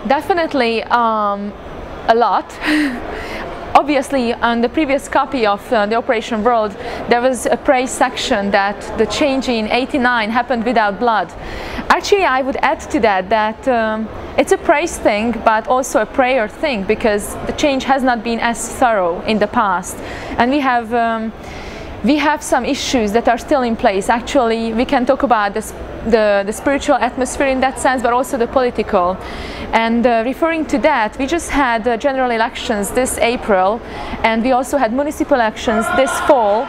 Definitely a lot. Obviously, on the previous copy of the Operation World, there was a praise section that the change in '89 happened without blood. Actually, I would add to that it's a praise thing, but also a prayer thing, because the change has not been as thorough in the past, and we have some issues that are still in place. Actually, we can talk about the spiritual atmosphere in that sense, but also the political. And referring to that, we just had general elections this April, and we also had municipal elections this fall.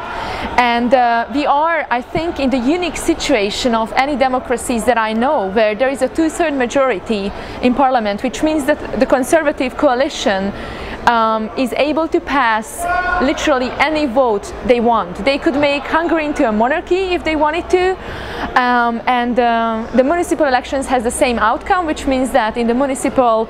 And we are, I think, in the unique situation of any democracies that I know, where there is a two-thirds majority in parliament, which means that the conservative coalition is able to pass literally any vote they want. They could make Hungary into a monarchy if they wanted to, and the municipal elections has the same outcome, which means that in the municipal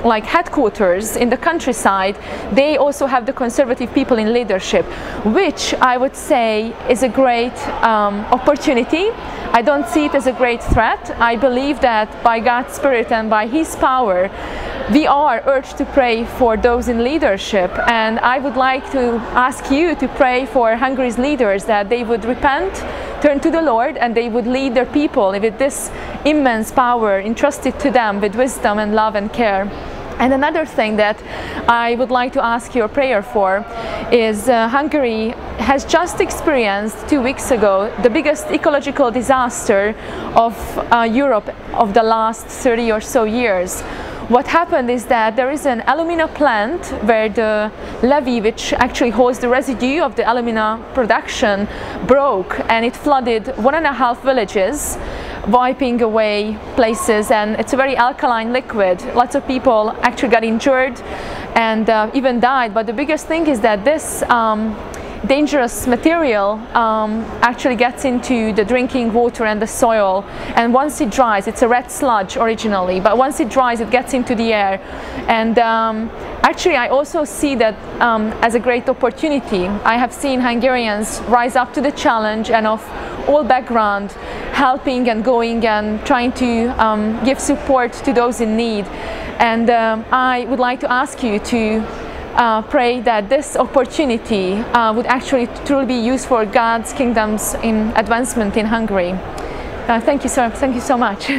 like headquarters in the countryside, they also have the conservative people in leadership, which I would say is a great opportunity. I don't see it as a great threat. I believe that by God's Spirit and by His power, we are urged to pray for those in leadership, and I would like to ask you to pray for Hungary's leaders, that they would repent, turn to the Lord, and they would lead their people with this immense power entrusted to them with wisdom and love and care. And another thing that I would like to ask your prayer for is Hungary has just experienced 2 weeks ago the biggest ecological disaster of Europe of the last 30 or so years. What happened is that there is an alumina plant where the levee, which actually holds the residue of the alumina production, broke, and it flooded 1.5 villages, wiping away places, and it's a very alkaline liquid. Lots of people actually got injured and even died, but the biggest thing is that this dangerous material actually gets into the drinking water and the soil, and once it dries, it's a red sludge originally, but once it dries it gets into the air. And actually I also see that as a great opportunity. I have seen Hungarians rise up to the challenge and of all background helping and going and trying to give support to those in need. And I would like to ask you to pray that this opportunity would actually truly be used for God's kingdom's advancement in Hungary. Thank you so much.